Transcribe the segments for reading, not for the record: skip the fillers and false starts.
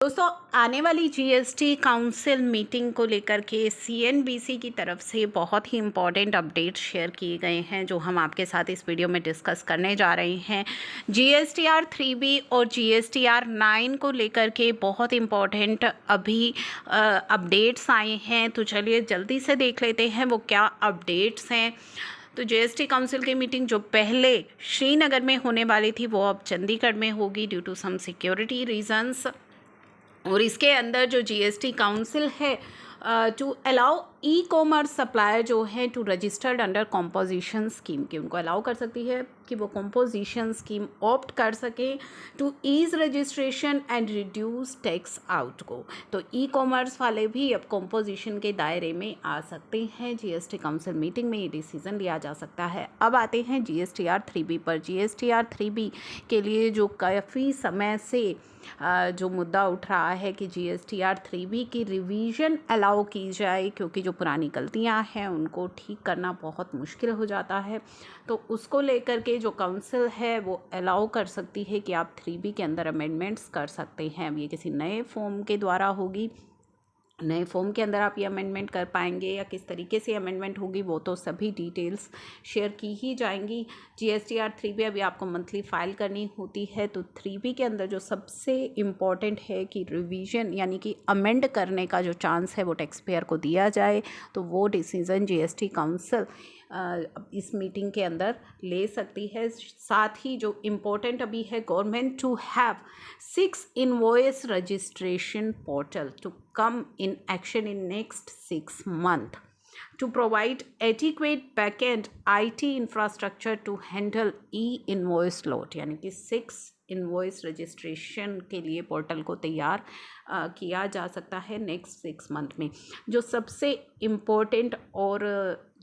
दोस्तों, आने वाली जीएसटी काउंसिल मीटिंग को लेकर के सीएनबीसी की तरफ से बहुत ही इम्पॉर्टेंट अपडेट शेयर किए गए हैं, जो हम आपके साथ इस वीडियो में डिस्कस करने जा रहे हैं। जीएसटीआर 3B और जीएसटीआर 9 को लेकर के बहुत इम्पॉर्टेंट अभी अपडेट्स आए हैं। तो चलिए जल्दी से देख लेते हैं वो क्या अपडेट्स हैं। तो जीएसटी काउंसिल की मीटिंग जो पहले श्रीनगर में होने वाली थी, वो अब चंडीगढ़ में होगी due to some security reasons. और इसके अंदर जो जीएसटी काउंसिल है to allow e commerce supplier जो है to registered under composition scheme, की उनको अलाउ कर सकती है कि वो कॉम्पोजिशन स्कीम ऑप्ट कर सके to ease registration and reduce tax out को। तो ई कॉमर्स वाले भी अब कॉम्पोजिशन के दायरे में आ सकते हैं। जीएसटी काउंसिल मीटिंग में ये डिसीजन लिया जा सकता है। अब आते हैं जीएसटीआर 3B पर। जीएसटीआर 3B के लिए जो काफ़ी समय से जो मुद्दा उठ रहा है कि जीएसटीआर 3B की रिवीजन अलाउ की जाए, क्योंकि जो पुरानी गलतियां हैं उनको ठीक करना बहुत मुश्किल हो जाता है। तो उसको लेकर के जो काउंसिल है वो अलाउ कर सकती है कि आप 3B के अंदर अमेंडमेंट्स कर सकते हैं। अब ये किसी नए फॉर्म के द्वारा होगी, नए फॉर्म के अंदर आप ये अमेंडमेंट कर पाएंगे या किस तरीके से अमेंडमेंट होगी, वो तो सभी डिटेल्स शेयर की ही जाएंगी। जीएसटीआर 3B अभी आपको मंथली फाइल करनी होती है। तो 3B के अंदर जो सबसे इम्पॉर्टेंट है कि रिवीजन यानी कि अमेंड करने का जो चांस है वो टैक्स पेयर को दिया जाए, तो वो डिसीज़न जीएसटी काउंसिल इस मीटिंग के अंदर ले सकती है। साथ ही जो इम्पोर्टेंट अभी है, government to have 6 invoice registration portal to come in action in next 6 months to provide adequate backend IT infrastructure to handle e-invoice load, यानी कि 6 इनवॉइस रजिस्ट्रेशन के लिए पोर्टल को तैयार किया जा सकता है नेक्स्ट 6 मंथ में। जो सबसे इम्पोर्टेंट और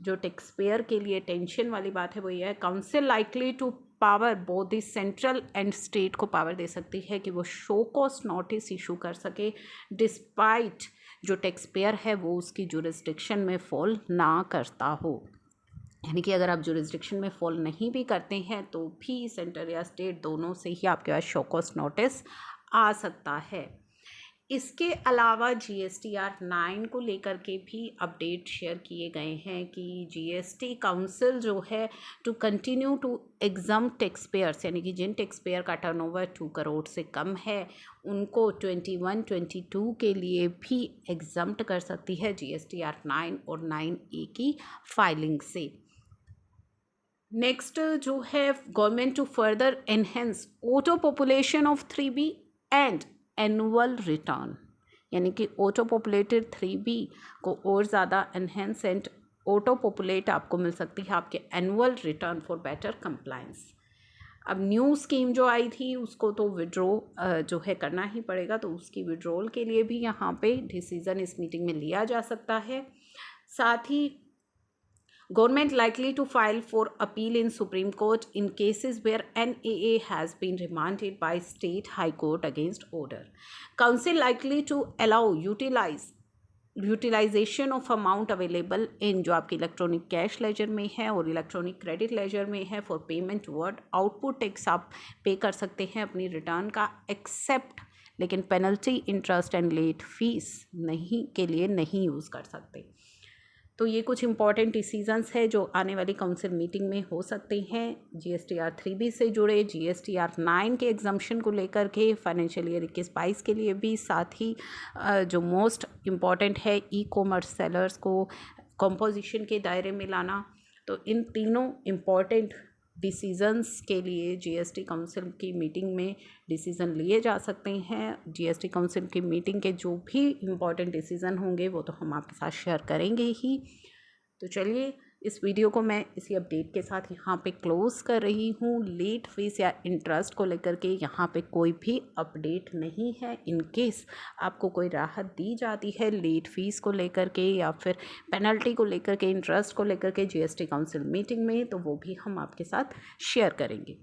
जो टैक्स पेयर के लिए टेंशन वाली बात है वो ये है, council likely to power both the central and state को पावर दे सकती है कि वो शो कॉस्ट नोटिस इशू कर सके, डिस्पाइट जो टैक्स पेयर है वो उसकी जुरिस्डिक्शन में फॉल ना करता हो। यानी कि अगर आप जुरिस्डिक्शन में फॉल नहीं भी करते हैं तो भी सेंटर या स्टेट दोनों से ही आपके पास शो कॉस्ट नोटिस आ सकता है। इसके अलावा जीएसटीआर 9 को लेकर के भी अपडेट शेयर किए गए हैं कि जीएसटी काउंसिल जो है to continue to exam tax payers, यानी कि जिन टैक्स पेयर का टर्नओवर 2 करोड़ से कम है उनको 21-22 के लिए भी एग्जाम्प्ट कर सकती है जीएसटीआर 9 और 9A की फाइलिंग से। नेक्स्ट जो है, government to further enhance auto population of 3B and annual return, यानी कि ऑटो पॉपुलेटेड 3B को और ज़्यादा एनहेंस एंड ऑटो पॉपुलेट आपको मिल सकती है आपके annual return for better compliance. अब न्यू स्कीम जो आई थी उसको तो विड्रॉ जो है करना ही पड़ेगा, तो उसकी विड्रॉल के लिए भी यहाँ पे डिसीज़न इस मीटिंग में लिया जा सकता है। साथ ही government likely to file for appeal in Supreme Court in cases where NAA has been remanded by State High Court against order. Council likely to allow utilization of amount available in जो आपकी electronic cash ledger में है और electronic credit ledger में है for payment word output tax आप पे कर सकते हैं अपनी रिटर्न का, एक्सेप्ट लेकिन penalty interest and let fees नहीं के लिए नहीं यूज़ कर सकते। तो ये कुछ इंपॉर्टेंट डिसीजंस है जो आने वाली काउंसिल मीटिंग में हो सकते हैं जीएसटीआर 3B से जुड़े, जीएसटीआर 9 के एग्जाम्पशन को लेकर के फाइनेंशियल ईयर 21-22 के लिए भी। साथ ही जो मोस्ट इम्पॉर्टेंट है ई कॉमर्स सेलर्स को कंपोजिशन के दायरे में लाना। तो इन तीनों इम्पॉर्टेंट डिसीजंस के लिए जीएसटी काउंसिल की मीटिंग में डिसीज़न लिए जा सकते हैं। जीएसटी काउंसिल की मीटिंग के जो भी इम्पॉर्टेंट डिसीज़न होंगे वो तो हम आपके साथ शेयर करेंगे ही। तो चलिए इस वीडियो को मैं इसी अपडेट के साथ यहाँ पे क्लोज़ कर रही हूँ। लेट फीस या इंटरेस्ट को लेकर के यहाँ पे कोई भी अपडेट नहीं है। इन केस आपको कोई राहत दी जाती है लेट फीस को लेकर के या फिर पेनल्टी को लेकर के, इंटरेस्ट को लेकर के जीएसटी काउंसिल मीटिंग में, तो वो भी हम आपके साथ शेयर करेंगे।